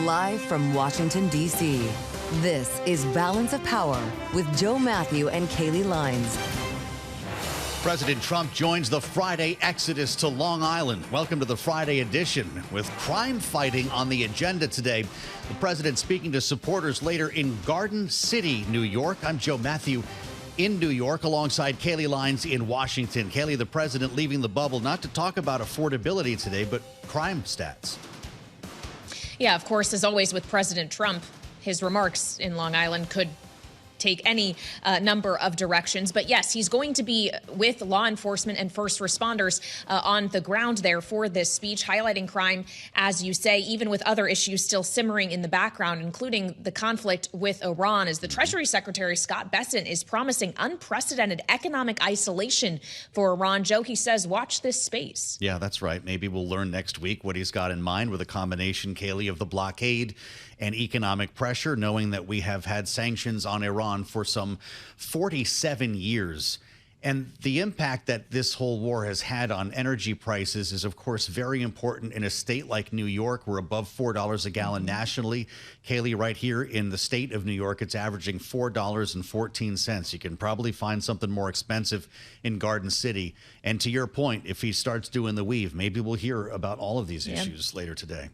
Live from Washington, D.C., this is Balance of Power with Joe Mathieu and Kailey Leinz. President Trump joins the Friday exodus to Long Island. Welcome to the Friday edition. With crime fighting on the agenda today, the president speaking to supporters later in Garden City, New York. I'm Joe Mathieu in New York alongside Kailey Leinz in Washington. Kailey, the president leaving the bubble not to talk about affordability today, but crime stats. Yeah, of course, as always with President Trump, his remarks in Long Island could take any number of directions. But yes, he's going to be with law enforcement and first responders on the ground there for this speech, highlighting crime, as you say, even with other issues still simmering in the background, including the conflict with Iran, as the Treasury Secretary Scott Bessent is promising unprecedented economic isolation for Iran. Joe, he says, watch this space. Yeah, that's right. Maybe we'll learn next week what he's got in mind with a combination, Kailey, of the blockade and economic pressure, knowing that we have had sanctions on Iran for some 47 years. And the impact that this whole war has had on energy prices is, of course, very important in a state like New York. We're above $4 a gallon nationally. Kailey, right here in the state of New York, it's averaging $4.14. You can probably find something more expensive in Garden City. And to your point, if he starts doing the weave, maybe we'll hear about all of these issues later today.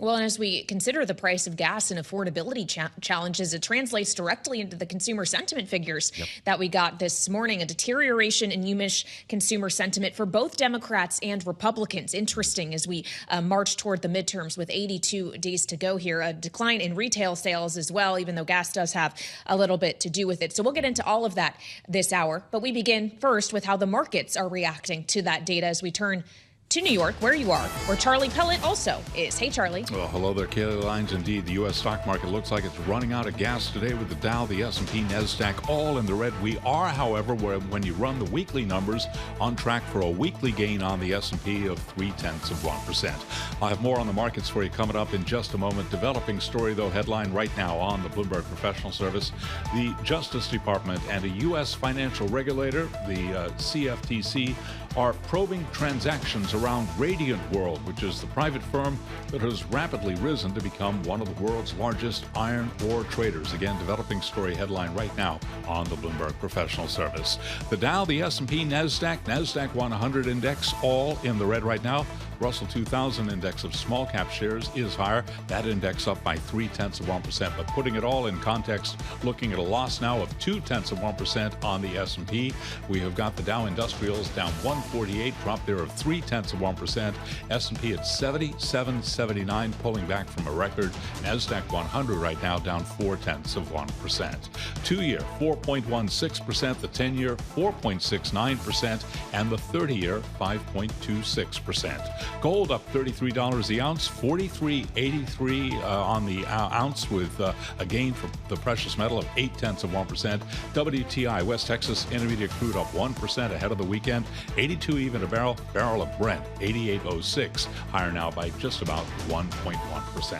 Well, and as we consider the price of gas and affordability challenges, it translates directly into the consumer sentiment figures that we got this morning. A deterioration in UMich consumer sentiment for both Democrats and Republicans. Interesting as we march toward the midterms with 82 days to go here. A decline in retail sales as well, even though gas does have a little bit to do with it. So we'll get into all of that this hour. But we begin first with how the markets are reacting to that data as we turn to New York, where you are, where Charlie Pellet also is. Hey, Charlie. Well, hello there, Kailey Leinz. Indeed, the U.S. stock market looks like it's running out of gas today with the Dow, the S&P, NASDAQ all in the red. We are, however, when you run the weekly numbers, on track for a weekly gain on the S&P of 0.3%. I'll have more on the markets for you coming up in just a moment. Developing story, though, headline right now on the Bloomberg Professional Service. The Justice Department and a U.S. financial regulator, the CFTC, are probing transactions around Radiant World, which is the private firm that has rapidly risen to become one of the world's largest iron ore traders. Again, developing story headline right now on the Bloomberg Professional Service. The Dow, the S&P, NASDAQ 100 index all in the red right now. Russell 2000 index of small cap shares is higher. That index up by 0.3%. But putting it all in context, looking at a loss now of 0.2% on the S&P. We have got the Dow Industrials down 148, drop there of 0.3%. S&P at 77.79, pulling back from a record. NASDAQ 100 right now down 0.4%. 2-year 4.16%, the 10-year 4.69%, and the 30-year 5.26%. Gold up $33 the ounce, $43.83 on the ounce, with a gain for the precious metal of 0.8%. WTI, West Texas Intermediate crude up 1% ahead of the weekend. 82 even a barrel of Brent, 88.06, higher now by just about 1.1%.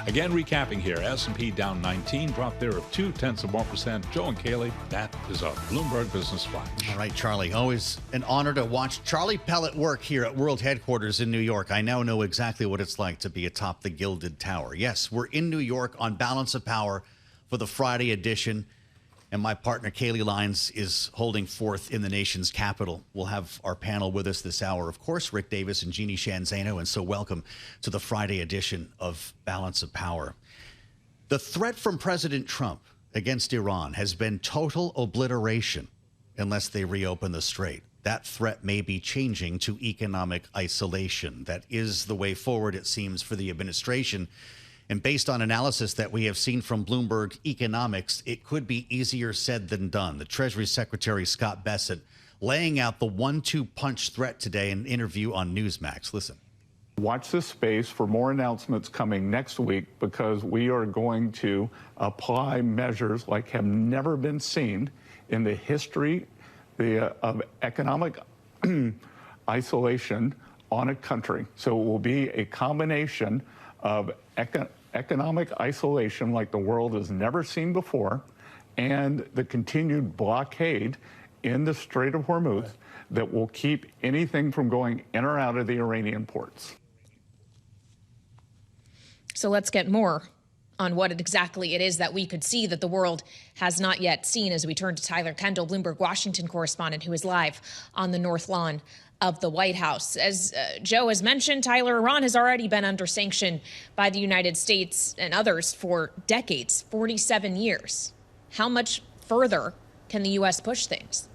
Again, recapping here, S&P down 19, drop there of 0.2%. Joe and Kailey, that is a Bloomberg Business Flash. All right, Charlie, always an honor to watch Charlie Pellet work here at World Headquarters in New York. I now know exactly what it's like to be atop the Gilded Tower. Yes, we're in New York on Balance of Power for the Friday edition, and my partner Kailey Leinz is holding forth in the nation's capital. We'll have our panel with us this hour, of course, Rick Davis and Jeanne Zaino, and so welcome to the Friday edition of Balance of Power. The threat from President Trump against Iran has been total obliteration unless they reopen the strait. That threat may be changing to economic isolation. That is the way forward, it seems, for the administration. And based on analysis that we have seen from Bloomberg Economics, it could be easier said than done. The Treasury Secretary Scott Bessent laying out the 1-2 punch threat today in an interview on Newsmax. Listen. Watch this space for more announcements coming next week, because we are going to apply measures like have never been seen in the history of economic isolation on a country. So it will be a combination of economic isolation like the world has never seen before, and the continued blockade in the Strait of Hormuz that will keep anything from going in or out of the Iranian ports. So let's get more on what exactly it is that we could see that the world has not yet seen as we turn to Tyler Kendall, Bloomberg Washington correspondent, who is live on the North Lawn of the White House. As Joe has mentioned, Tyler, Iran has already been under sanction by the United States and others for decades, 47 years. How much further can the U.S. push things?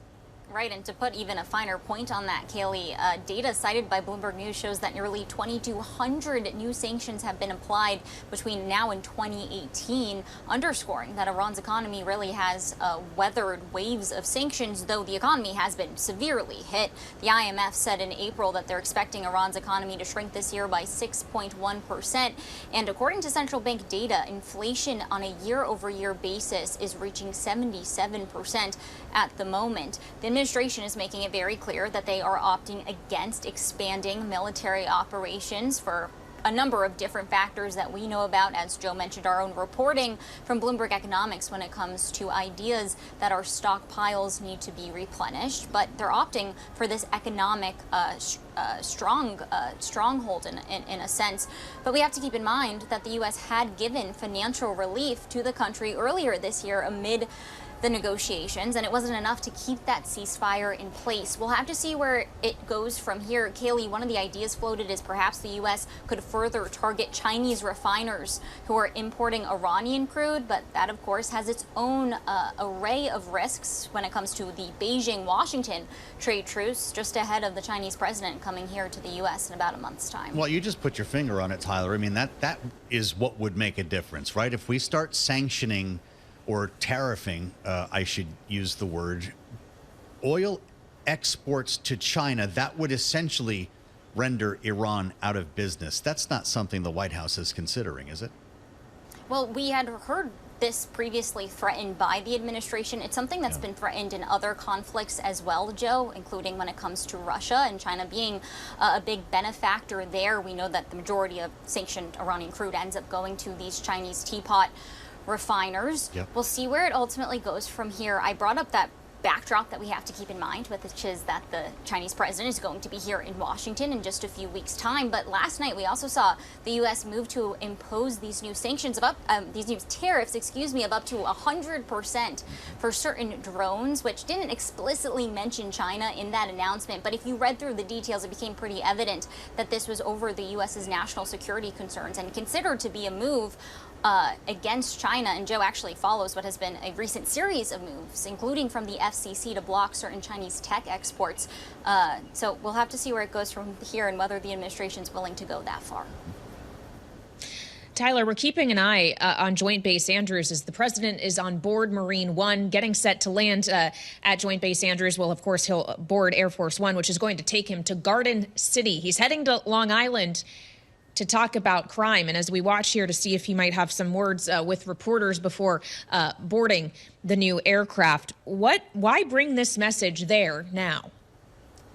Right, and to put even a finer point on that, Kailey, data cited by Bloomberg News shows that nearly 2,200 new sanctions have been applied between now and 2018, underscoring that Iran's economy really has weathered waves of sanctions, though the economy has been severely hit. The IMF said in April that they're expecting Iran's economy to shrink this year by 6.1%. And according to central bank data, inflation on a year-over-year basis is reaching 77% at the moment. The administration is making it very clear that they are opting against expanding military operations for a number of different factors that we know about. As Joe mentioned, our own reporting from Bloomberg Economics when it comes to ideas that our stockpiles need to be replenished. But they're opting for this economic stronghold in a sense. But we have to keep in mind that the U.S. had given financial relief to the country earlier this year amid the negotiations, and it wasn't enough to keep that ceasefire in place. We'll have to see where it goes from here. Kailey, one of the ideas floated is perhaps the U.S. could further target Chinese refiners who are importing Iranian crude, but that, of course, has its own array of risks when it comes to the Beijing-Washington trade truce just ahead of the Chinese president coming here to the U.S. in about a month's time. Well, you just put your finger on it, Tyler. I mean, that is what would make a difference, right? If we start sanctioning or tariffing, I should use the word, oil exports to China, that would essentially render Iran out of business. That's not something the White House is considering, is it? Well, we had heard this previously threatened by the administration. It's something that's been threatened in other conflicts as well, Joe, including when it comes to Russia and China being a big benefactor there. We know that the majority of sanctioned Iranian crude ends up going to these Chinese teapot refiners. We'll see where it ultimately goes from here. I brought up that backdrop that we have to keep in mind, which is that the Chinese president is going to be here in Washington in just a few weeks' time. But last night we also saw the U.S. move to impose these new sanctions these new tariffs, of up to 100% for certain drones, which didn't explicitly mention China in that announcement. But if you read through the details, it became pretty evident that this was over the U.S.'s national security concerns and considered to be a move against China. And Joe actually follows what has been a recent series of moves, including from the FCC to block certain Chinese tech exports. So we'll have to see where it goes from here and whether the administration is willing to go that far. Tyler, we're keeping an eye on Joint Base Andrews as the president is on board Marine One, getting set to land at Joint Base Andrews. Well, of course, he'll board Air Force One, which is going to take him to Garden City. He's heading to Long Island to talk about crime. And as we watch here to see if he might have some words with reporters before boarding the new aircraft, why bring this message there now?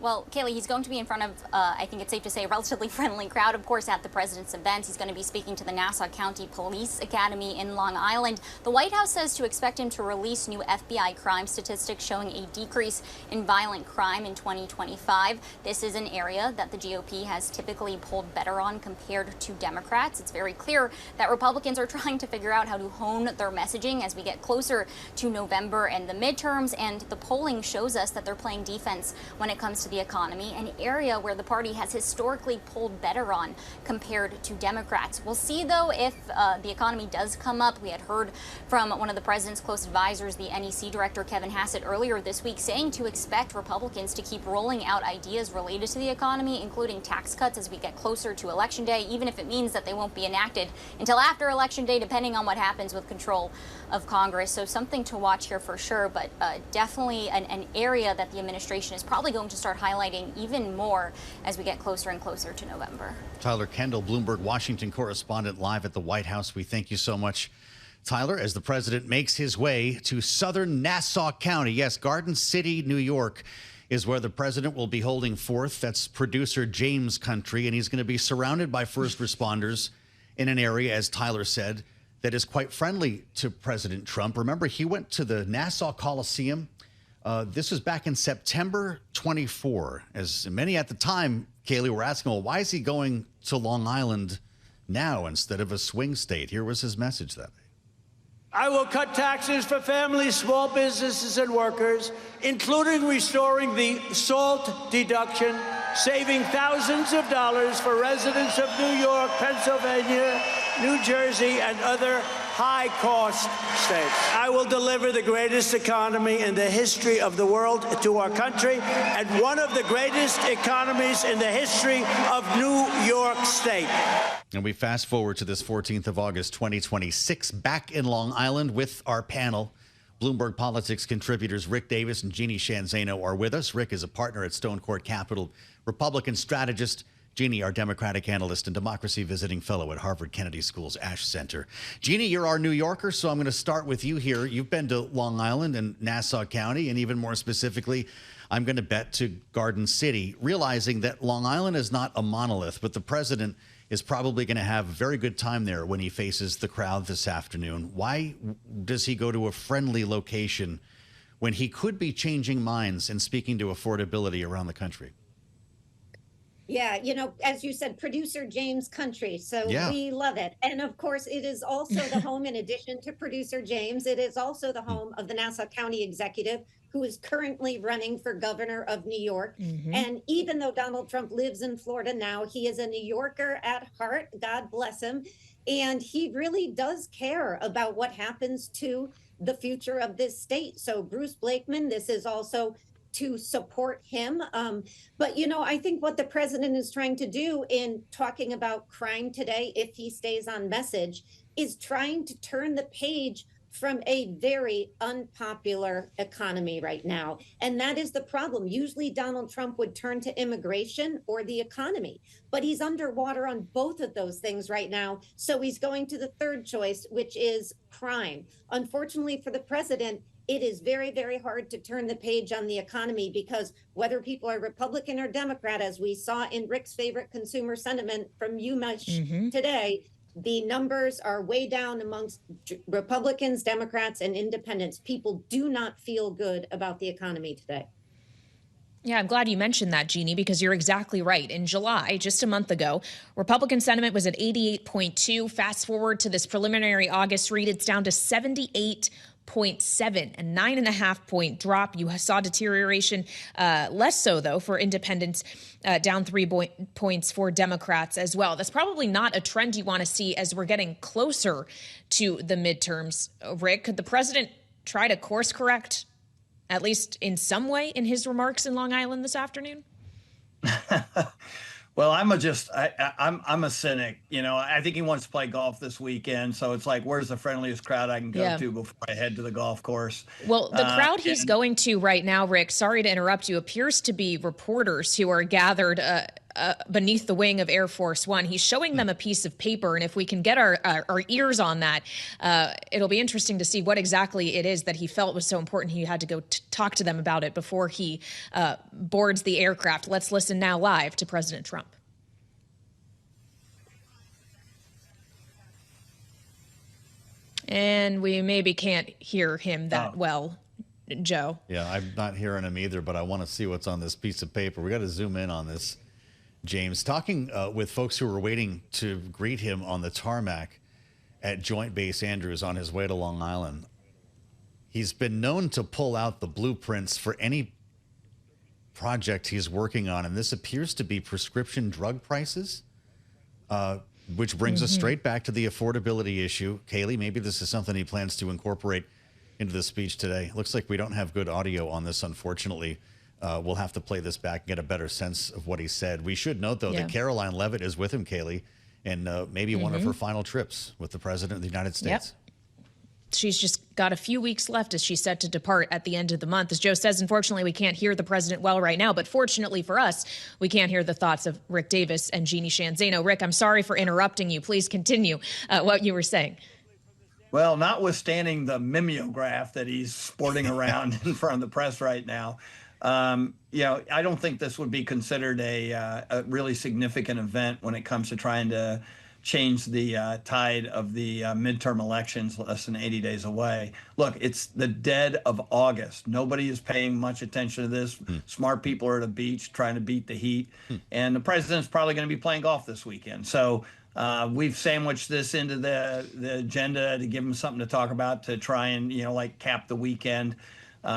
Well, Kailey, he's going to be in front of, I think it's safe to say, a relatively friendly crowd, of course, at the president's events. He's going to be speaking to the Nassau County Police Academy in Long Island. The White House says to expect him to release new FBI crime statistics showing a decrease in violent crime in 2025. This is an area that the GOP has typically pulled better on compared to Democrats. It's very clear that Republicans are trying to figure out how to hone their messaging as we get closer to November and the midterms, and the polling shows us that they're playing defense when it comes to the economy, an area where the party has historically pulled better on compared to Democrats. We'll see, though, if the economy does come up. We had heard from one of the president's close advisors, the NEC director, Kevin Hassett, earlier this week, saying to expect Republicans to keep rolling out ideas related to the economy, including tax cuts as we get closer to Election Day, even if it means that they won't be enacted until after Election Day, depending on what happens with control of Congress. So something to watch here for sure, but definitely an area that the administration is probably going to start highlighting even more as we get closer and closer to November. Tyler Kendall, Bloomberg Washington correspondent, live at the White House. We thank you so much, Tyler, as the president makes his way to southern Nassau County. Yes, Garden City, New York is where the president will be holding forth. That's producer James country, and he's going to be surrounded by first responders in an area, as Tyler said, that is quite friendly to President Trump. Remember, he went to the Nassau Coliseum. This was back in September 24. As many at the time, Kailey, were asking, well, why is he going to Long Island now instead of a swing state. Here was his message that day. I will cut taxes for families, small businesses, and workers, including restoring the SALT deduction, saving thousands of dollars for residents of New York, Pennsylvania, New Jersey, and other high-cost states. I will deliver the greatest economy in the history of the world to our country, and one of the greatest economies in the history of New York State. And we fast forward to this 14th of August, 2026, back in Long Island with our panel. Bloomberg Politics contributors Rick Davis and Jeanne Zaino are with us. Rick is a partner at Stonecourt Capital, Republican strategist. Jeanne, our Democratic analyst and democracy visiting fellow at Harvard Kennedy School's Ash Center. Jeanne, you're our New Yorker, so I'm going to start with you here. You've been to Long Island and Nassau County, and even more specifically, I'm going to bet to Garden City, realizing that Long Island is not a monolith, but the president is probably going to have a very good time there when he faces the crowd this afternoon. Why does he go to a friendly location when he could be changing minds and speaking to affordability around the country? Yeah, you know, as you said, producer James country. So we love it. And of course, it is also the home, in addition to producer James, it is also the home of the Nassau County executive, who is currently running for governor of New York. And even though Donald Trump lives in Florida now, he is a New Yorker at heart. God bless him. And he really does care about what happens to the future of this state. So Bruce Blakeman, this is also to support him. But, you know, I think what the president is trying to do in talking about crime today, if he stays on message, is trying to turn the page from a very unpopular economy right now. And that is the problem. Usually Donald Trump would turn to immigration or the economy, but he's underwater on both of those things right now. So he's going to the third choice, which is crime. Unfortunately for the president, it is very, very hard to turn the page on the economy, because whether people are Republican or Democrat, as we saw in Rick's favorite consumer sentiment from UMass today, the numbers are way down amongst Republicans, Democrats, and independents. People do not feel good about the economy today. Yeah, I'm glad you mentioned that, Jeanne, because you're exactly right. In July, just a month ago, Republican sentiment was at 88.2. Fast forward to this preliminary August read, it's down to 78.7, a 9.5 point drop. You saw deterioration, less so, though, for independents, down 3 points for Democrats as well. That's probably not a trend you want to see as we're getting closer to the midterms. Rick, could the president try to course correct, at least in some way, in his remarks in Long Island this afternoon? Well, I'm a cynic. You know, I think he wants to play golf this weekend. So it's like, where's the friendliest crowd I can go to before I head to the golf course? Well, the crowd he's going to right now, Rick, sorry to interrupt you, appears to be reporters who are gathered beneath the wing of Air Force One. He's showing them a piece of paper. And if we can get our ears on that, it'll be interesting to see what exactly it is that he felt was so important. He had to go talk to them about it before he boards the aircraft. Let's listen now live to President Trump. And we maybe can't hear him that well, Joe. Yeah, I'm not hearing him either, but I want to see what's on this piece of paper. We got to zoom in on this. James, talking with folks who were waiting to greet him on the tarmac at Joint Base Andrews on his way to Long Island. He's been known to pull out the blueprints for any project he's working on, and this appears to be prescription drug prices, which brings us straight back to the affordability issue. Kailey, maybe this is something he plans to incorporate into the speech today. Looks like we don't have good audio on this, unfortunately. We'll have to play this back and get a better sense of what he said. We should note, though, that Caroline Leavitt is with him, Kailey, and maybe one of her final trips with the President of the United States. She's just got a few weeks left as she's set to depart at the end of the month. As Joe says, unfortunately, we can't hear the president well right now, but fortunately for us, we can't hear the thoughts of Rick Davis and Jeanne Zaino. Rick, I'm sorry for interrupting you. Please continue what you were saying. Well, notwithstanding the mimeograph that he's sporting around in front of the press right now, you know, I don't think this would be considered a really significant event when it comes to trying to change the tide of the midterm elections less than 80 days away. Look, it's the dead of August. Nobody is paying much attention to this. Smart people are at a beach trying to beat the heat. And the president's probably going to be playing golf this weekend. So we've sandwiched this into the agenda to give him something to talk about, to try and, like cap the weekend,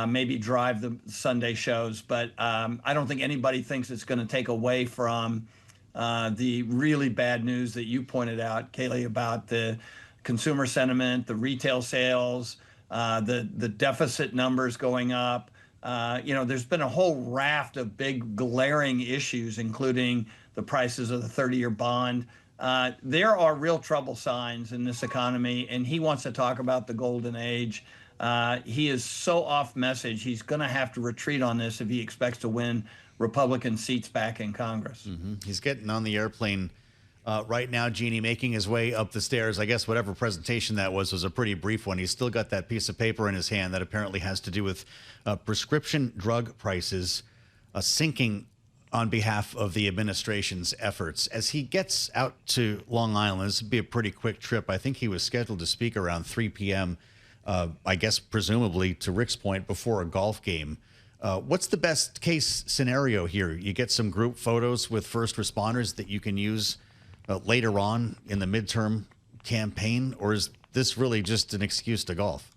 maybe drive the Sunday shows. But I don't think anybody thinks it's going to take away from the really bad news that you pointed out, Kailey, about the consumer sentiment, the retail sales, the deficit numbers going up. There's been a whole raft of big glaring issues, including the prices of the 30-year bond. There are real trouble signs in this economy, and he wants to talk about the golden age. He is so off message. He's going to have to retreat on this if he expects to win Republican seats back in Congress. He's getting on the airplane right now, Jeanne, making his way up the stairs. I guess whatever presentation that was a pretty brief one. He's still got that piece of paper in his hand that apparently has to do with prescription drug prices sinking on behalf of the administration's efforts. As he gets out to Long Island, this would be a pretty quick trip. I think he was scheduled to speak around 3 p.m., I guess presumably to Rick's point, before a golf game. What's the best case scenario here? You get some group photos with first responders that you can use later on in the midterm campaign, or is this really just an excuse to golf?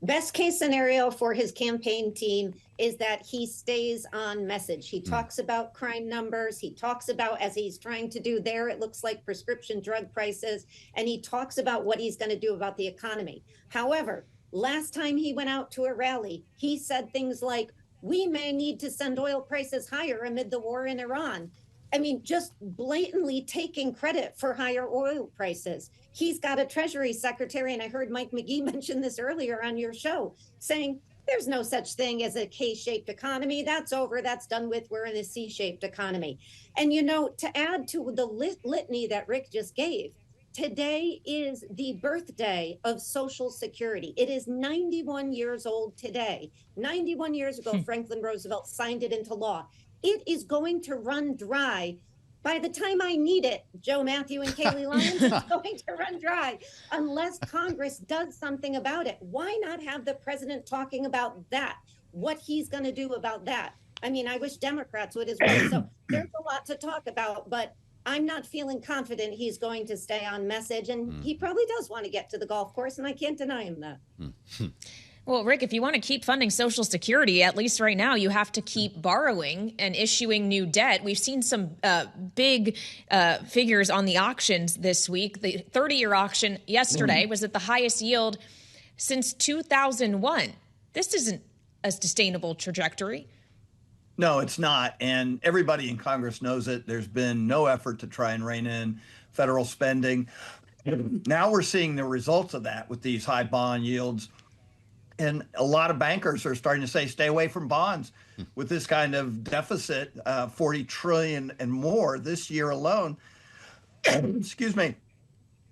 Best case scenario for his campaign team is that he stays on message. He talks about crime numbers. He talks about, as he's trying to do there, it looks like prescription drug prices, and he talks about what he's going to do about the economy. However, last time he went out to a rally, he said things like, we may need to send oil prices higher amid the war in Iran. I mean, just blatantly taking credit for higher oil prices. He's got a Treasury Secretary, and I heard Mike McGee mention this earlier on your show, saying there's no such thing as a K-shaped economy. That's over. That's done with. We're in a C-shaped economy. And, to add to the litany that Rick just gave, today is the birthday of Social Security. It is 91 years old today. 91 years ago, Franklin Roosevelt signed it into law. It is going to run dry. By the time I need it, Joe Mathieu and Kailey Leinz, it's going to run dry unless Congress does something about it. Why not have the president talking about that, what he's going to do about that? I mean, I wish Democrats would as well. So there's a lot to talk about, but I'm not feeling confident he's going to stay on message. And he probably does want to get to the golf course, and I can't deny him that. Well, Rick, if you want to keep funding Social Security, at least right now, you have to keep borrowing and issuing new debt. We've seen some big figures on the auctions this week. The 30-year auction yesterday was at the highest yield since 2001. This isn't a sustainable trajectory. No, it's not. And everybody in Congress knows it. There's been no effort to try and rein in federal spending. Now we're seeing the results of that with these high bond yields. And a lot of bankers are starting to say, stay away from bonds with this kind of deficit, 40 trillion and more this year alone. Excuse me.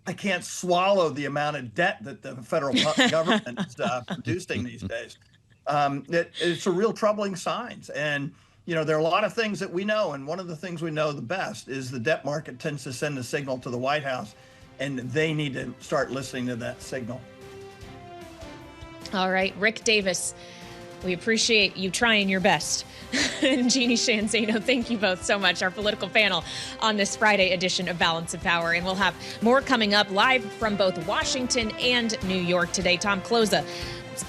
I can't swallow the amount of debt that the federal government is producing these days. It's a real troubling signs. And, there are a lot of things that we know. And one of the things we know the best is the debt market tends to send a signal to the White House, and they need to start listening to that signal. All right, Rick Davis, we appreciate you trying your best. And Jeanne, Sheehan, Zaino, thank you both so much, our political panel on this Friday edition of Balance of Power. And we'll have more coming up live from both Washington and New York today. Tom Kloza,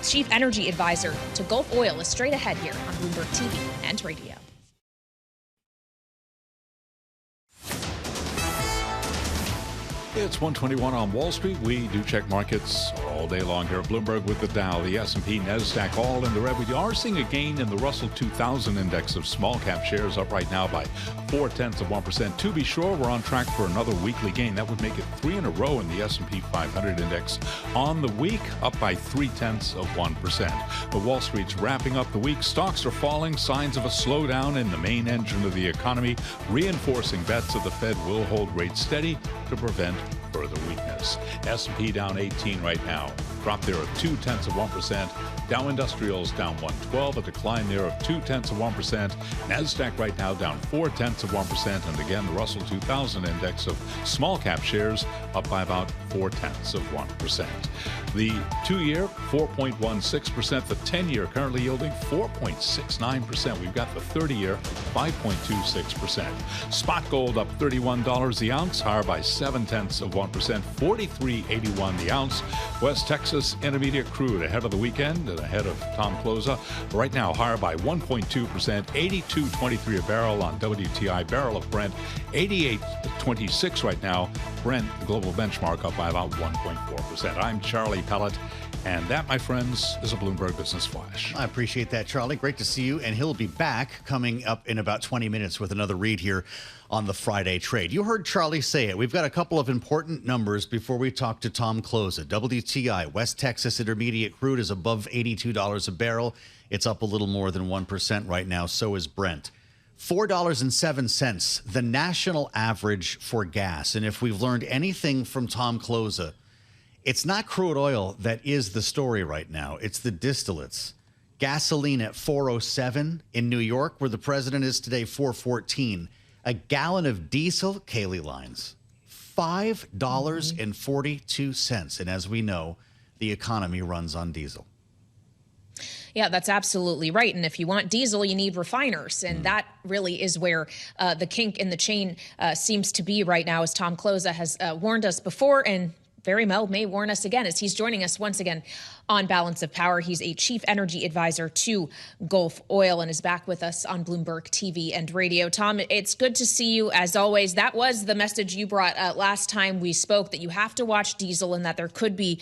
Chief Energy Advisor to Gulf Oil, is straight ahead here on Bloomberg TV and radio. It's 1:21 on Wall Street. We do check markets all day long here at Bloomberg with the Dow, the S&P, NASDAQ, all in the red. We are seeing a gain in the Russell 2000 index of small cap shares, up right now by 0.4%. To be sure, we're on track for another weekly gain. That would make it 3 in a row in the S&P 500 index on the week, up by 0.3%. But Wall Street's wrapping up the week. Stocks are falling, signs of a slowdown in the main engine of the economy, reinforcing bets that the Fed will hold rates steady to prevent further weakness. S&P down 18 right now. Drop there of 0.2%. Dow Industrials down 112, a decline there of 0.2%. Nasdaq right now down 0.4%. And again, the Russell 2000 index of small cap shares up by about 0.4%. The 2-year, 4.16%. The 10-year currently yielding 4.69%. We've got the 30-year, 5.26%. Spot gold up $31 the ounce, higher by 0.7%, 43.81 the ounce. West Texas Intermediate crude ahead of the weekend and ahead of Tom Kloza. Right now, higher by 1.2%, 82.23 a barrel on WTI. Barrel of Brent, 88.26 right now. Brent, the global benchmark, up by about 1.4%. I'm Charlie Pellet, and that, my friends, is a Bloomberg Business Flash. I appreciate that, Charlie. Great to see you. And he'll be back coming up in about 20 minutes with another read here on the Friday trade. You heard Charlie say it. We've got a couple of important numbers before we talk to Tom Kloza. WTI, West Texas Intermediate crude, is above $82 a barrel. It's up a little more than 1% right now. So is Brent. $4.07, the national average for gas. And if we've learned anything from Tom Kloza, it's not crude oil that is the story right now. It's the distillates. Gasoline at $4.07 in New York, where the president is today, $4.14. A gallon of diesel, Kailey Leinz, $5.42. And as we know, the economy runs on diesel. Yeah, that's absolutely right. And if you want diesel, you need refiners. And that really is where the kink in the chain seems to be right now, as Tom Kloza has warned us before and very well may warn us again as he's joining us once again on Balance of Power. He's a chief energy advisor to Gulf Oil and is back with us on Bloomberg TV and radio. Tom, it's good to see you as always. That was the message you brought last time we spoke, that you have to watch diesel and that there could be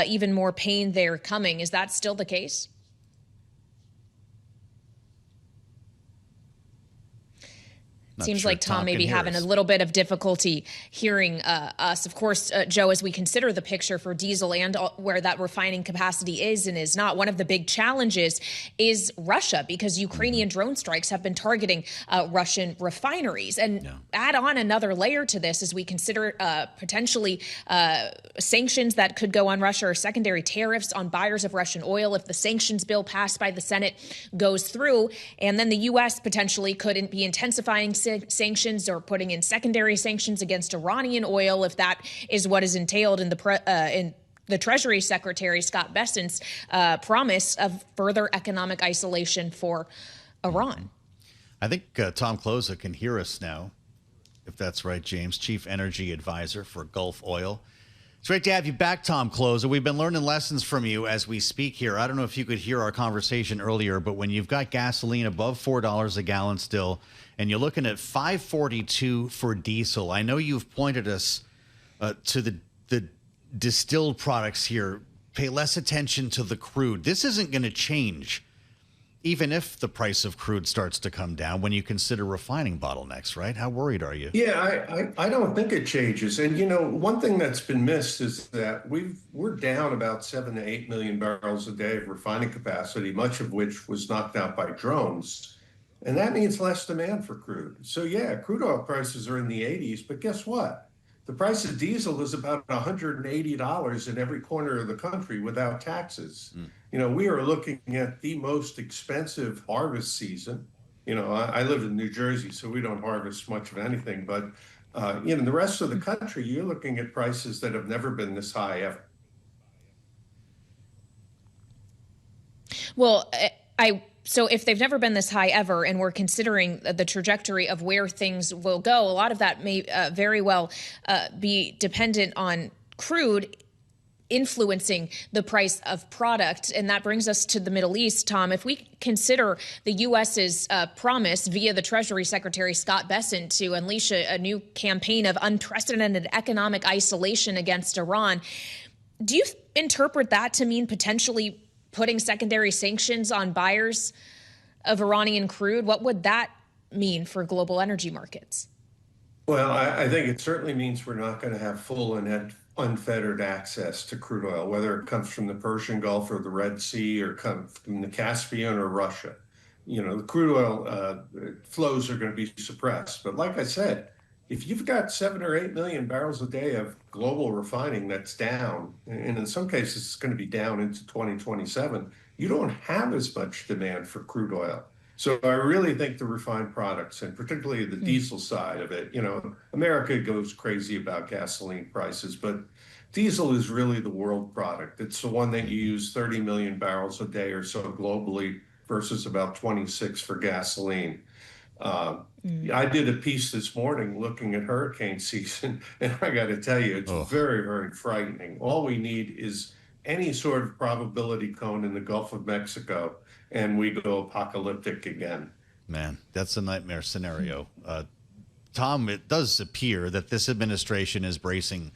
even more pain there coming. Is that still the case? Seems like Tom may be having a little bit of difficulty hearing us. Of course, Joe, as we consider the picture for diesel and where that refining capacity is and is not, one of the big challenges is Russia, because Ukrainian drone strikes have been targeting Russian refineries. And add on another layer to this as we consider potentially sanctions that could go on Russia, or secondary tariffs on buyers of Russian oil if the sanctions bill passed by the Senate goes through. And then the U.S. potentially could be intensifying sanctions or putting in secondary sanctions against Iranian oil if that is what is entailed in the Treasury Secretary Scott Bessent's promise of further economic isolation for Iran. I think Tom Kloza can hear us now, if that's right, James, chief energy advisor for Gulf Oil. It's great to have you back, Tom Kloza. We've been learning lessons from you as we speak here. I don't know if you could hear our conversation earlier, but when you've got gasoline above $4 a gallon still, and you're looking at $5.42 for diesel, I know you've pointed us to the distilled products here. Pay less attention to the crude. This isn't going to change, even if the price of crude starts to come down, when you consider refining bottlenecks, right? How worried are you? Yeah, I don't think it changes. And, you know, one thing that's been missed is that we're down about 7 to 8 million barrels a day of refining capacity, much of which was knocked out by drones. And that means less demand for crude. So, yeah, crude oil prices are in the 80s, but guess what? The price of diesel is about $180 in every corner of the country without taxes. You know, we are looking at the most expensive harvest season. You know, I live in New Jersey, so we don't harvest much of anything. But, you know, the rest of the country, you're looking at prices that have never been this high ever. Well, So if they've never been this high ever, and we're considering the trajectory of where things will go, a lot of that may very well be dependent on crude influencing the price of product. And that brings us to the Middle East, Tom. If we consider the U.S.'s promise via the Treasury Secretary Scott Bessent to unleash a new campaign of unprecedented economic isolation against Iran, do you interpret that to mean potentially putting secondary sanctions on buyers of Iranian crude? What would that mean for global energy markets? Well, I think it certainly means we're not going to have full and unfettered access to crude oil, whether it comes from the Persian Gulf or the Red Sea, or comes from the Caspian or Russia. You know, the crude oil flows are going to be suppressed. But like I said, if you've got 7 or 8 million barrels a day of global refining that's down, and in some cases it's going to be down into 2027, you don't have as much demand for crude oil. So I really think the refined products, and particularly the diesel side of it, America goes crazy about gasoline prices, but diesel is really the world product. It's the one that you use 30 million barrels a day or so globally versus about 26 for gasoline. I did a piece this morning looking at hurricane season, and I got to tell you, it's very, very frightening. All we need is any sort of probability cone in the Gulf of Mexico, and we go apocalyptic again. Man, that's a nightmare scenario. Tom, it does appear that this administration is bracing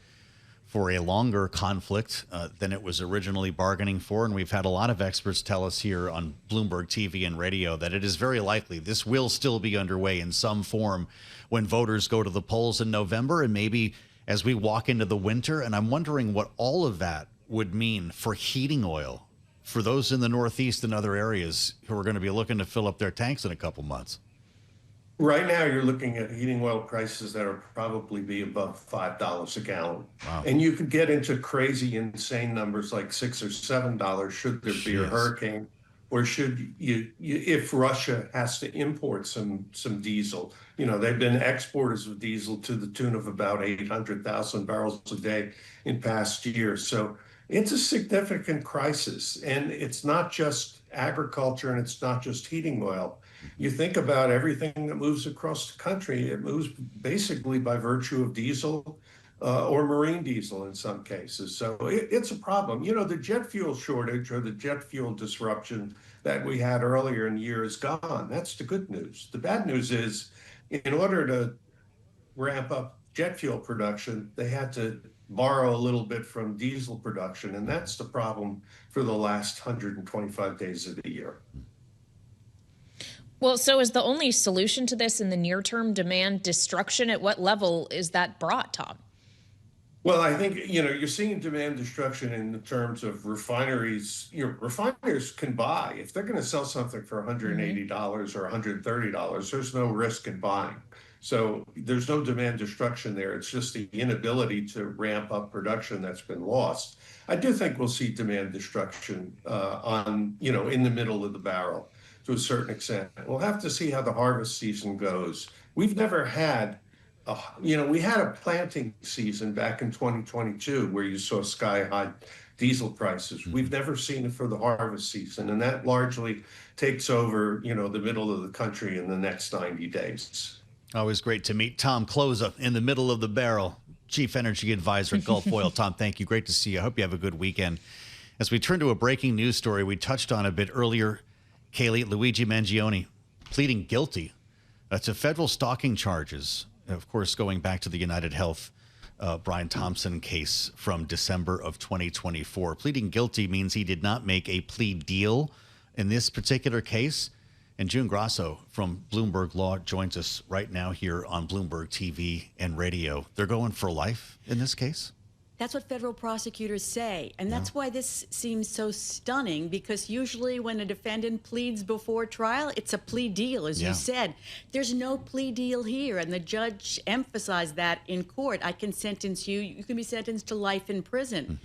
for a longer conflict than it was originally bargaining for. And we've had a lot of experts tell us here on Bloomberg TV and radio that it is very likely this will still be underway in some form when voters go to the polls in November and maybe as we walk into the winter. And I'm wondering what all of that would mean for heating oil for those in the Northeast and other areas who are going to be looking to fill up their tanks in a couple months. Right now, you're looking at heating oil prices that are probably be above $5 a gallon. Wow. And you could get into crazy, insane numbers like $6 or $7 should there be a hurricane, or should if Russia has to import some diesel. They've been exporters of diesel to the tune of about 800,000 barrels a day in past years. So it's a significant crisis, and it's not just agriculture and it's not just heating oil. You think about everything that moves across the country, it moves basically by virtue of diesel or marine diesel in some cases. So it's a problem. The jet fuel shortage or the jet fuel disruption that we had earlier in the year is gone. That's the good news. The bad news is, in order to ramp up jet fuel production, they had to borrow a little bit from diesel production, and that's the problem for the last 125 days of the year. Well, so is the only solution to this in the near term demand destruction? At what level is that brought, Tom? Well, I think, you're seeing demand destruction in the terms of refineries. Refiners can buy. If they're going to sell something for $180 or $130, there's no risk in buying. So there's no demand destruction there. It's just the inability to ramp up production that's been lost. I do think we'll see demand destruction in the middle of the barrel to a certain extent. We'll have to see how the harvest season goes. We've never had, we had a planting season back in 2022 where you saw sky-high diesel prices. We've never seen it for the harvest season, and that largely takes over, the middle of the country in the next 90 days. Always great to meet Tom Kloza in the middle of the barrel, Chief Energy Advisor at Gulf Oil. Tom, thank you. Great to see you. I hope you have a good weekend. As we turn to a breaking news story we touched on a bit earlier, Kailey, Luigi Mangione pleading guilty to federal stalking charges, of course, going back to the United Health Brian Thompson case from December of 2024. Pleading guilty means he did not make a plea deal in this particular case. And June Grasso from Bloomberg Law joins us right now here on Bloomberg TV and radio. They're going for life in this case? That's what federal prosecutors say. And that's why this seems so stunning, because usually when a defendant pleads before trial, it's a plea deal, as you said. There's no plea deal here. And the judge emphasized that in court. I can sentence you. You can be sentenced to life in prison.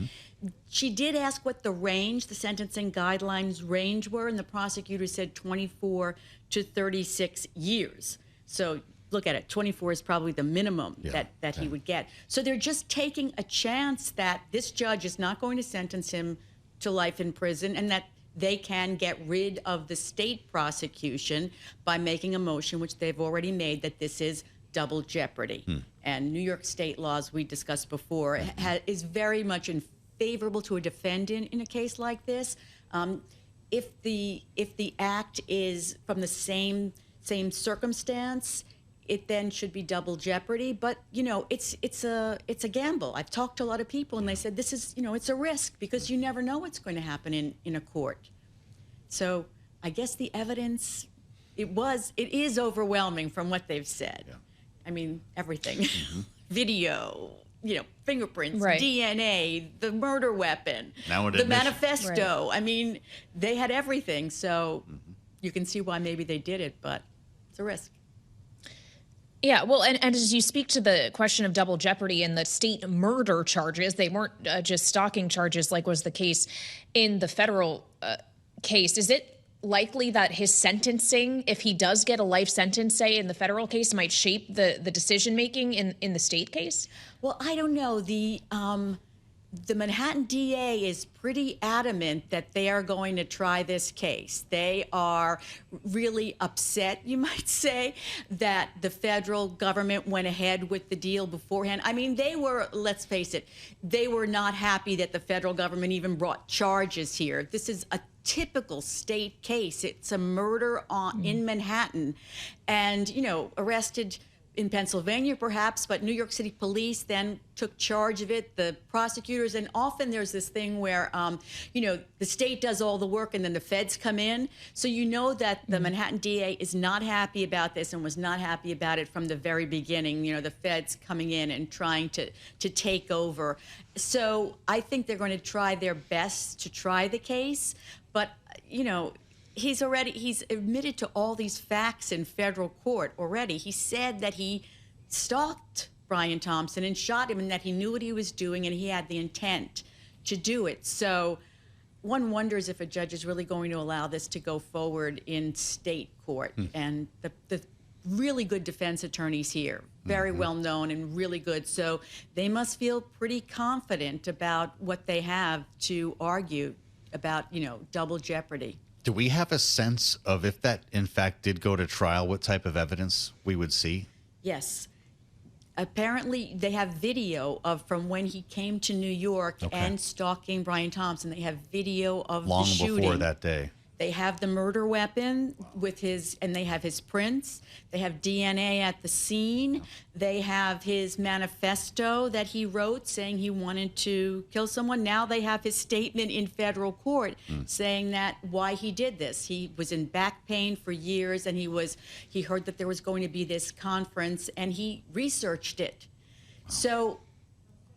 She did ask what the range, the sentencing guidelines range were, and the prosecutor said 24 to 36 years. So look at it, 24 is probably the minimum that he would get. So they're just taking a chance that this judge is not going to sentence him to life in prison, and that they can get rid of the state prosecution by making a motion, which they've already made, that this is double jeopardy. And New York state laws we discussed before is very much favorable to a defendant in a case like this. If the act is from the same circumstance, it then should be double jeopardy. But it's a gamble. I've talked to a lot of people, and they said this is it's a risk because you never know what's going to happen in a court. So I guess the evidence it is overwhelming from what they've said. I mean, everything, video, fingerprints, DNA, the murder weapon, the manifesto. I mean, they had everything. So you can see why maybe they did it, but it's a risk. Yeah, well, and as you speak to the question of double jeopardy and the state murder charges, they weren't just stalking charges like was the case in the federal case. Is it likely that his sentencing, if he does get a life sentence, say, in the federal case, might shape the decision-making in the state case? Well, I don't know. The Manhattan DA is pretty adamant that they are going to try this case. They are really upset, you might say, that the federal government went ahead with the deal beforehand. I mean, they were, let's face it, they were not happy that the federal government even brought charges here. This is a typical state case. It's a murder in Manhattan and, arrested in Pennsylvania, perhaps, but New York City police then took charge of it, the prosecutors, and often there's this thing where, the state does all the work and then the feds come in. So that the Manhattan DA is not happy about this and was not happy about it from the very beginning, the feds coming in and trying to take over. So I think they're going to try their best to try the case, but, he's admitted to all these facts in federal court already. He said that he stalked Brian Thompson and shot him and that he knew what he was doing and he had the intent to do it. So one wonders if a judge is really going to allow this to go forward in state court. And the really good defense attorneys here, very well known and really good. So they must feel pretty confident about what they have to argue about, double jeopardy. Do we have a sense of if that, in fact, did go to trial, what type of evidence we would see? Yes. Apparently, they have video from when he came to New York and stalking Brian Thompson. They have video of the shooting. Long before that day. They have the murder weapon and they have his prints. They have DNA at the scene. They have his manifesto that he wrote saying he wanted to kill someone. Now they have his statement in federal court saying that why he did this. He was in back pain for years and he heard that there was going to be this conference and he researched it. So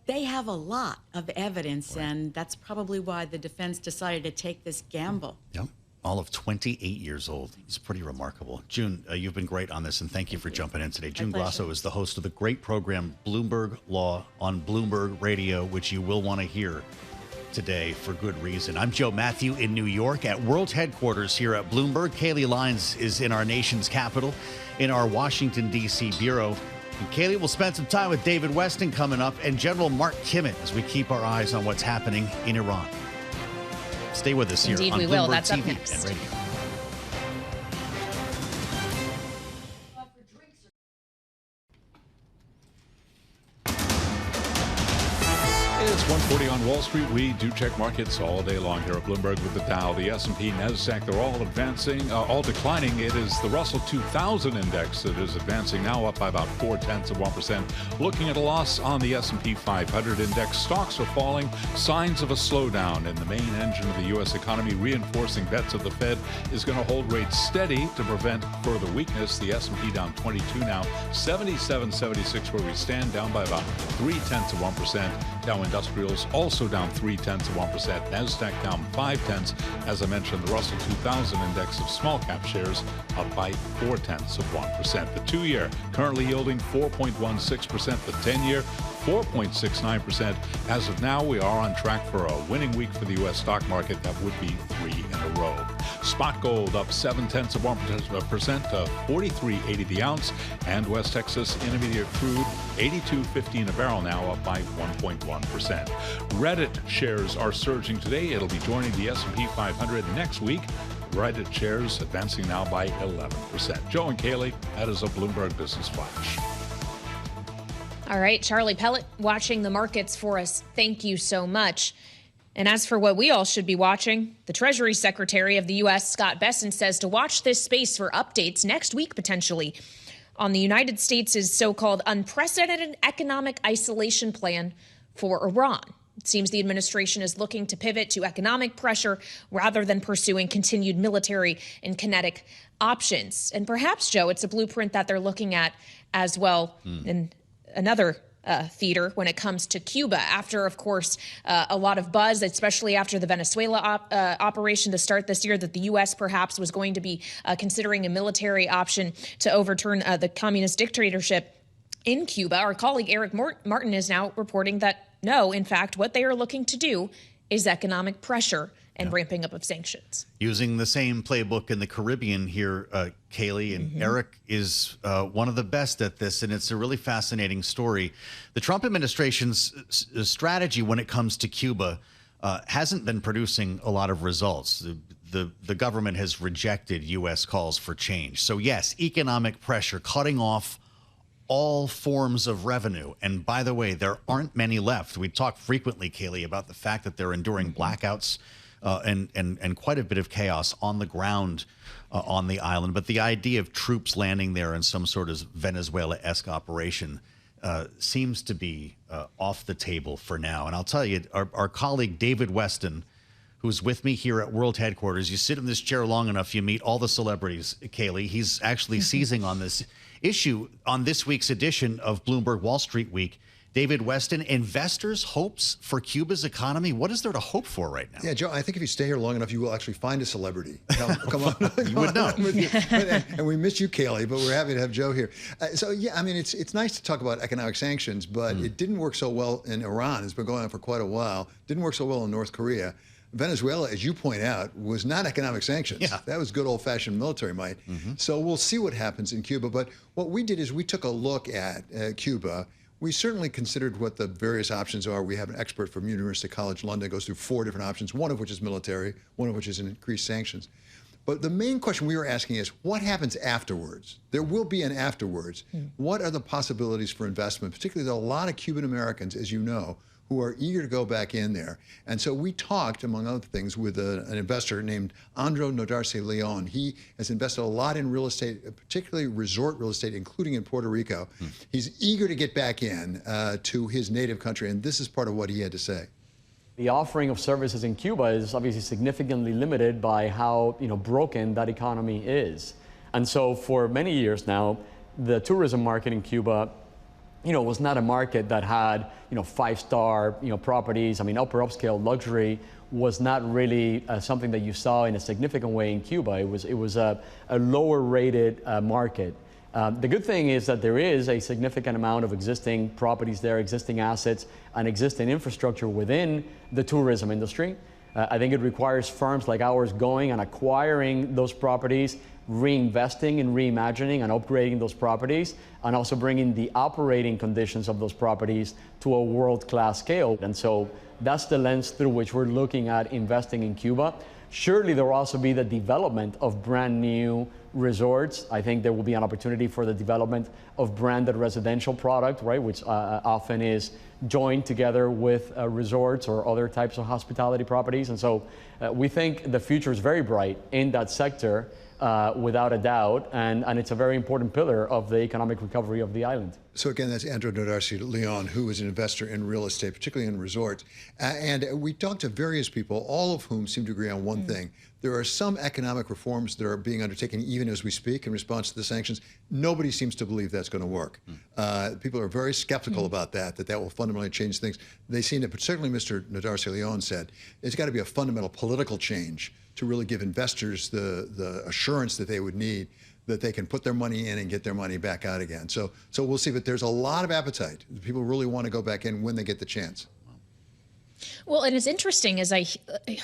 they have a lot of evidence, and that's probably why the defense decided to take this gamble. Yep. All of 28 years old. It's pretty remarkable. June, you've been great on this, and thank you for jumping in today. June Grasso is the host of the great program Bloomberg Law on Bloomberg Radio, which you will want to hear today for good reason. I'm Joe Mathieu in New York at world headquarters here at Bloomberg. Kailey Leinz is in our nation's capital, in our Washington, D.C. bureau. And Kailey will spend some time with David Westin coming up and General Mark Kimmitt as we keep our eyes on what's happening in Iran. Stay with us here on Bloomberg That's TV up next. and radio. It's 1:40 on Wall Street. We do check markets all day long here at Bloomberg with the Dow, the S&P, Nasdaq. They're all advancing, all declining. It is the Russell 2000 index that is advancing now, up by about 0.4%. Looking at a loss on the S&P 500 index. Stocks are falling. Signs of a slowdown in the main engine of the U.S. economy, reinforcing bets of the Fed is going to hold rates steady to prevent further weakness. The S&P down 22 now, 77.76 where we stand, down by about 0.3%. Dow Industrials also down 0.3%. Nasdaq down 0.5. As I mentioned, the Russell 2000 index of small cap shares up by 0.4%. The 2-year currently yielding 4.16%. The 10-year 4.69%. As of now, we are on track for a winning week for the U.S. stock market. That would be 3 in a row. Spot gold up 0.7% to $43.80 the ounce, and West Texas Intermediate crude $82.15 a barrel now, up by 1.1%. Reddit shares are surging today. It'll be joining the S&P 500 next week. Reddit shares advancing now by 11%. Joe and Kailey, that is a Bloomberg Business Flash. All right, Charlie Pellet watching the markets for us. Thank you so much. And as for what we all should be watching, the Treasury Secretary of the U.S., Scott Bessent, says to watch this space for updates next week, potentially, on the United States' so-called unprecedented economic isolation plan for Iran. It seems the administration is looking to pivot to economic pressure rather than pursuing continued military and kinetic options. And perhaps, Joe, it's a blueprint that they're looking at as well in another theater when it comes to Cuba after, of course, a lot of buzz, especially after the Venezuela operation to start this year, that the U.S. perhaps was going to be considering a military option to overturn the communist dictatorship in Cuba. Our colleague Eric Martin is now reporting that no, in fact, what they are looking to do is economic pressure and ramping up of sanctions. Using the same playbook in the Caribbean here, Kailey, and Eric is one of the best at this, and it's a really fascinating story. The Trump administration's strategy when it comes to Cuba hasn't been producing a lot of results. The government has rejected U.S. calls for change. So yes, economic pressure, cutting off all forms of revenue. And by the way, there aren't many left. We talk frequently, Kailey, about the fact that they're enduring blackouts and quite a bit of chaos on the ground on the island. But the idea of troops landing there in some sort of Venezuela-esque operation seems to be off the table for now. And I'll tell you, our colleague David Westin, who's with me here at World Headquarters, you sit in this chair long enough, you meet all the celebrities, Kailey. He's actually seizing on this issue on this week's edition of Bloomberg Wall Street Week. David Westin, investors' hopes for Cuba's economy. What is there to hope for right now? Yeah, Joe, I think if you stay here long enough, you will actually find a celebrity. Come on. You would know. And we miss you, Kailey, but we're happy to have Joe here. So, yeah, I mean, it's nice to talk about economic sanctions, but it didn't work so well in Iran. It's been going on for quite a while. Didn't work so well in North Korea. Venezuela, as you point out, was not economic sanctions. Yeah. That was good old-fashioned military might. So we'll see what happens in Cuba. But what we did is we took a look at Cuba. We certainly considered what the various options are. We have an expert from University College London that goes through 4 different options, one of which is military, one of which is increased sanctions. But the main question we were asking is, what happens afterwards? There will be an afterwards. What are the possibilities for investment? Particularly, there are a lot of Cuban Americans, as you know, who are eager to go back in there. And so we talked, among other things, with an investor named Andro Nodarce Leon. He has invested a lot in real estate, particularly resort real estate, including in Puerto Rico. He's eager to get back in to his native country, and this is part of what he had to say. The offering of services in Cuba is obviously significantly limited by how broken that economy is. And so for many years now, the tourism market in Cuba was not a market that had, 5-star, properties. I mean, upper upscale luxury was not really something that you saw in a significant way in Cuba. It was a lower rated market. The good thing is that there is a significant amount of existing properties there, existing assets, and existing infrastructure within the tourism industry. I think it requires firms like ours going and acquiring those properties, reinvesting and reimagining and upgrading those properties, and also bringing the operating conditions of those properties to a world-class scale. And so that's the lens through which we're looking at investing in Cuba. Surely there will also be the development of brand new resorts. I think there will be an opportunity for the development of branded residential product, right, which often is joined together with resorts or other types of hospitality properties. And so we think the future is very bright in that sector, without a doubt, and it's a very important pillar of the economic recovery of the island. So again, that's Andro Nodarce Leon, who is an investor in real estate, particularly in resorts. And we talked to various people, all of whom seem to agree on one thing. There are some economic reforms that are being undertaken even as we speak in response to the sanctions. Nobody seems to believe that's going to work. People are very skeptical about that will fundamentally change things. They seem to, certainly Mr. Nodarce Leon said, it's got to be a fundamental political change to really give investors the assurance that they would need that they can put their money in and get their money back out again. So we'll see, but there's a lot of appetite. People really want to go back in when they get the chance. Well, and it's interesting, as I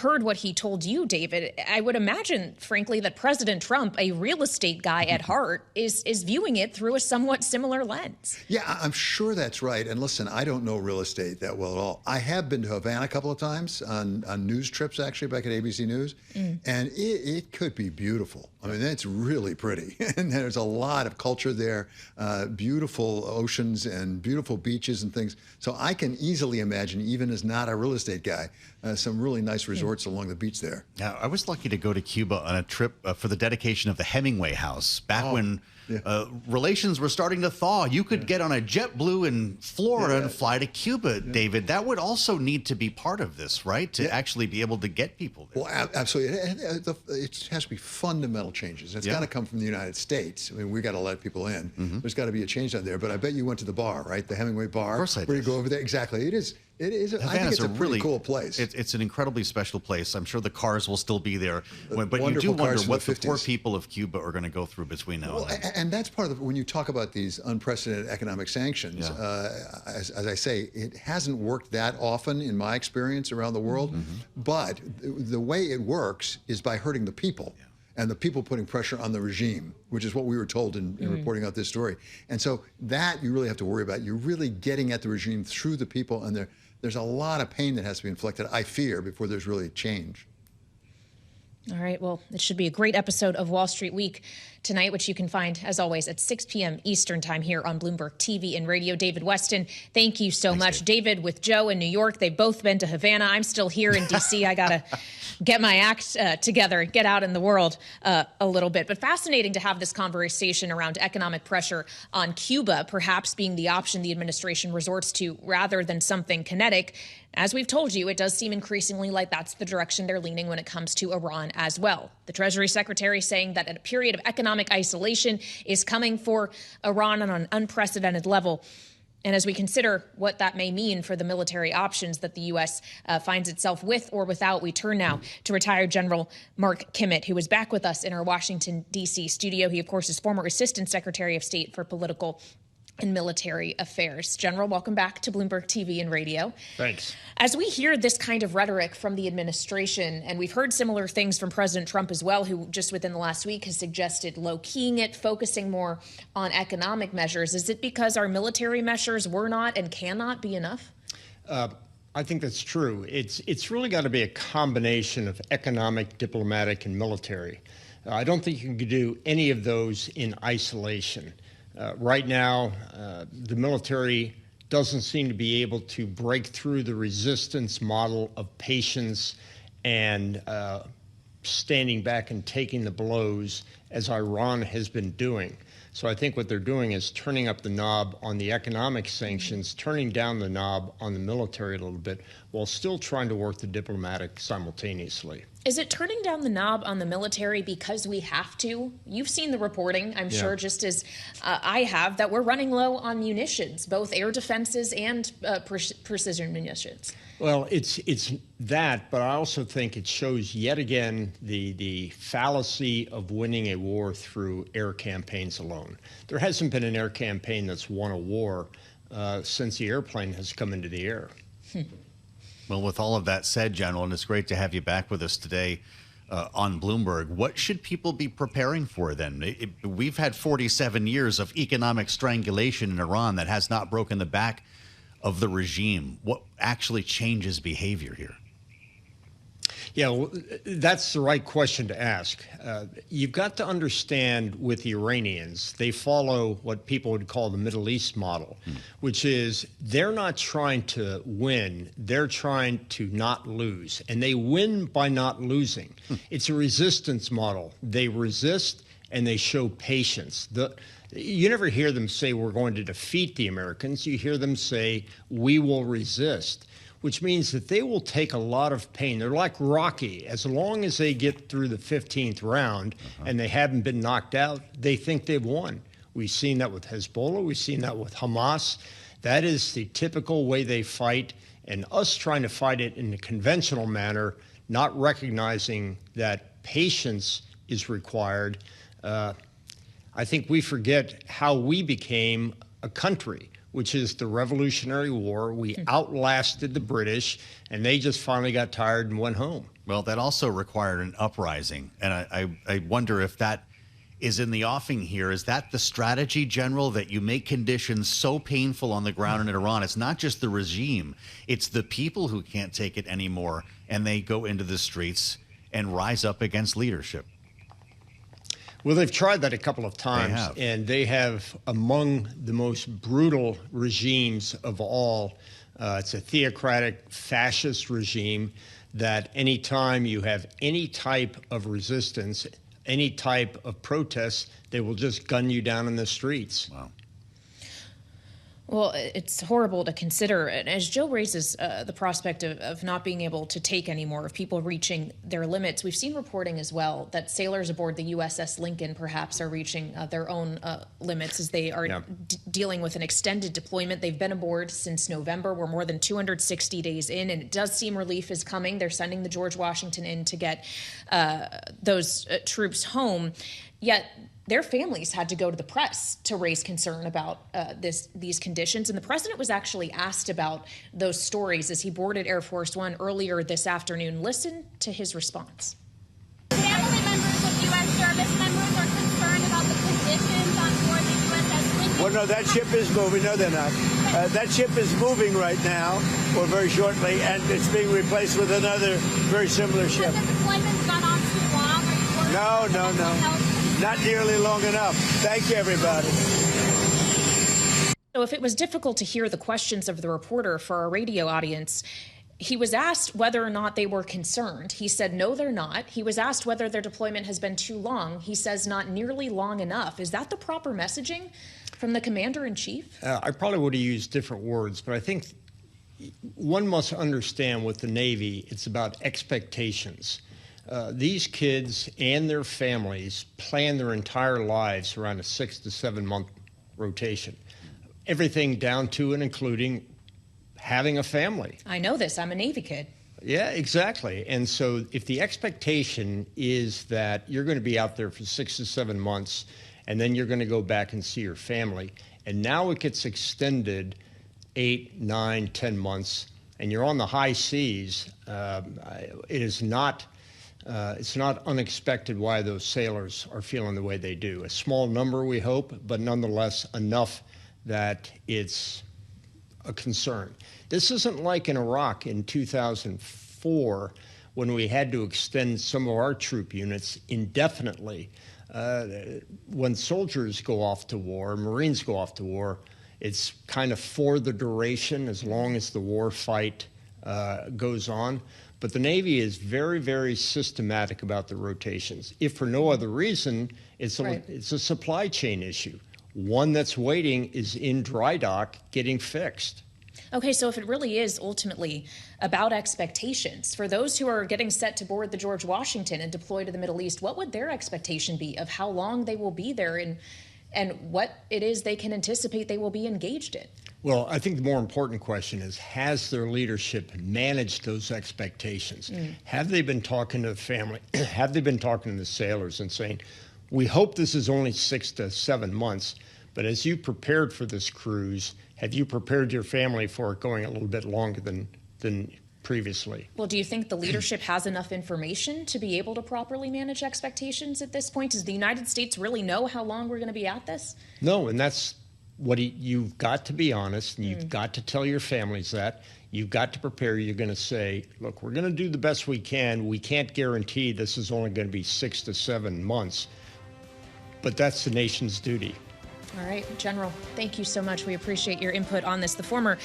heard what he told you, David, I would imagine, frankly, that President Trump, a real estate guy at heart, is viewing it through a somewhat similar lens. Yeah, I'm sure that's right. And listen, I don't know real estate that well at all. I have been to Havana a couple of times on news trips, actually, back at ABC News, and it could be beautiful. I mean, it's really pretty. And there's a lot of culture there, beautiful oceans and beautiful beaches and things. So I can easily imagine, even as not a real estate estate guy. Some really nice resorts along the beach there. Now, I was lucky to go to Cuba on a trip for the dedication of the Hemingway House back when relations were starting to thaw. You could get on a JetBlue in Florida and fly to Cuba, David. That would also need to be part of this, right? To actually be able to get people there. Well, absolutely. It has to be fundamental changes. It's got to come from the United States. I mean, we got to let people in. There's got to be a change out there. But I bet you went to the bar, right? The Hemingway bar. Of course I did. Where you go over there. Exactly. It is. I think it's a really cool place. It's an incredibly special place. I'm sure the cars will still be there. But you do Wonderful wonder cars what from the the poor 50s. people of Cuba are going to go through between now and then. And that's part of when you talk about these unprecedented economic sanctions, as I say, it hasn't worked that often in my experience around the world. But the way it works is by hurting the people. And the people putting pressure on the regime, which is what we were told in reporting out this story. And so that you really have to worry about. You're really getting at the regime through the people, and there's a lot of pain that has to be inflicted, I fear, before there's really change. All right. Well, it should be a great episode of Wall Street Week tonight, which you can find, as always, at 6 p.m. Eastern time here on Bloomberg TV and radio. David Westin, thank you so much. David, with Joe in New York, they've both been to Havana. I'm still here in D.C. I got to get my act together, get out in the world a little bit. But fascinating to have this conversation around economic pressure on Cuba, perhaps being the option the administration resorts to rather than something kinetic. As we've told you, it does seem increasingly like that's the direction they're leaning when it comes to Iran as well. The Treasury Secretary saying that a period of economic isolation is coming for Iran on an unprecedented level. And as we consider what that may mean for the military options that the U.S. Finds itself with or without, we turn now to retired General Mark Kimmitt, who is back with us in our Washington, D.C. studio. He, of course, is former Assistant Secretary of State for Political and Military Affairs. General, welcome back to Bloomberg TV and radio. Thanks. As we hear this kind of rhetoric from the administration, and we've heard similar things from President Trump as well, who just within the last week has suggested low-keying it, focusing more on economic measures, is it because our military measures were not and cannot be enough? I think that's true. It's really got to be a combination of economic, diplomatic, and military. I don't think you can do any of those in isolation. Right now, the military doesn't seem to be able to break through the resistance model of patience and standing back and taking the blows as Iran has been doing. So I think what they're doing is turning up the knob on the economic sanctions, turning down the knob on the military a little bit, while still trying to work the diplomatic simultaneously. Is it turning down the knob on the military because we have to? You've seen the reporting, I'm sure, just as I have, that we're running low on munitions, both air defenses and precision munitions. Well, it's that, but I also think it shows yet again the fallacy of winning a war through air campaigns alone. There hasn't been an air campaign that's won a war since the airplane has come into the air. Well, with all of that said, General, and it's great to have you back with us today on Bloomberg, what should people be preparing for then? We've had 47 years of economic strangulation in Iran that has not broken the back of the regime. What actually changes behavior here? Yeah, well, that's the right question to ask. You've got to understand with the Iranians, they follow what people would call the Middle East model, which is they're not trying to win, they're trying to not lose. And they win by not losing. It's a resistance model. They resist and they show patience. You never hear them say we're going to defeat the Americans. You hear them say we will resist, which means that they will take a lot of pain. They're like Rocky. As long as they get through the 15th round and they haven't been knocked out, they think they've won. We've seen that with Hezbollah. We've seen that with Hamas. That is the typical way they fight, and us trying to fight it in a conventional manner, not recognizing that patience is required. I think we forget how we became a country, which is the Revolutionary War. We outlasted the British, and they just finally got tired and went home. Well, that also required an uprising, and I wonder if that is in the offing here. Is that the strategy, General, that you make conditions so painful on the ground in Iran? It's not just the regime, it's the people who can't take it anymore, and they go into the streets and rise up against leadership. Well, they've tried that a couple of times, and they have among the most brutal regimes of all It's a theocratic fascist regime that anytime you have any type of resistance, any type of protest, they will just gun you down in the streets. Wow. Well, it's horrible to consider. And as Joe raises the prospect of not being able to take anymore, of people reaching their limits, we've seen reporting as well that sailors aboard the USS Lincoln perhaps are reaching their own limits as they are dealing with an extended deployment. They've been aboard since November. We're more than 260 days in, and it does seem relief is coming. They're sending the George Washington in to get those troops home. Yet their families had to go to the press to raise concern about these conditions. And the president was actually asked about those stories as he boarded Air Force One earlier this afternoon. Listen to his response. Family members of U.S. service members are concerned about the conditions on board the USS Lincoln. Well, no, that ship is moving. No, they're not. That ship is moving right now, or very shortly, and it's being replaced with another very similar ship. Has the deployment's gone on too long? Are you worried? No. Not nearly long enough. Thank you, everybody. So if it was difficult to hear the questions of the reporter for our radio audience, he was asked whether or not they were concerned. He said, no, they're not. He was asked whether their deployment has been too long. He says not nearly long enough. Is that the proper messaging from the commander-in-chief? I probably would have used different words, but I think one must understand with the Navy, it's about expectations. These kids and their families plan their entire lives around a 6 to 7 month rotation. Everything down to and including having a family. I know this. I'm a Navy kid. Yeah, exactly. And so if the expectation is that you're going to be out there for 6 to 7 months and then you're going to go back and see your family, and now it gets extended 8, 9, 10 months, and you're on the high seas, it is not... it's not unexpected why those sailors are feeling the way they do. A small number, we hope, but nonetheless enough that it's a concern. This isn't like in Iraq in 2004 when we had to extend some of our troop units indefinitely. When soldiers go off to war, Marines go off to war, it's kind of for the duration as long as the war fight goes on. But the Navy is very, very systematic about the rotations. If for no other reason, it's a supply chain issue. One that's waiting is in dry dock getting fixed. Okay, so if it really is ultimately about expectations, for those who are getting set to board the George Washington and deploy to the Middle East, what would their expectation be of how long they will be there and what it is they can anticipate they will be engaged in? Well, I think the more important question is, has their leadership managed those expectations? Have they been talking to the family? Have they been talking to the sailors and saying, we hope this is only 6 to 7 months, but as you prepared for this cruise, have you prepared your family for it going a little bit longer than previously? Well, do you think the leadership has enough information to be able to properly manage expectations at this point? Does the United States really know how long we're going to be at this? No, and that's what you've got to be honest, and you've got to tell your families that. You've got to prepare. You're going to say, look, we're going to do the best we can. We can't guarantee this is only going to be 6 to 7 months, but that's the nation's duty. All right, General, thank you so much. We appreciate your input on this. The former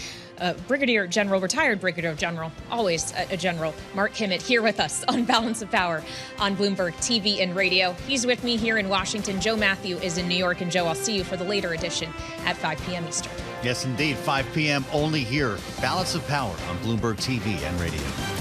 Brigadier General, retired Brigadier General, always a General, Mark Kimmitt, here with us on Balance of Power on Bloomberg TV and radio. He's with me here in Washington. Joe Mathieu is in New York. And Joe, I'll see you for the later edition at 5 p.m. Eastern. Yes, indeed. 5 p.m. only here. Balance of Power on Bloomberg TV and radio.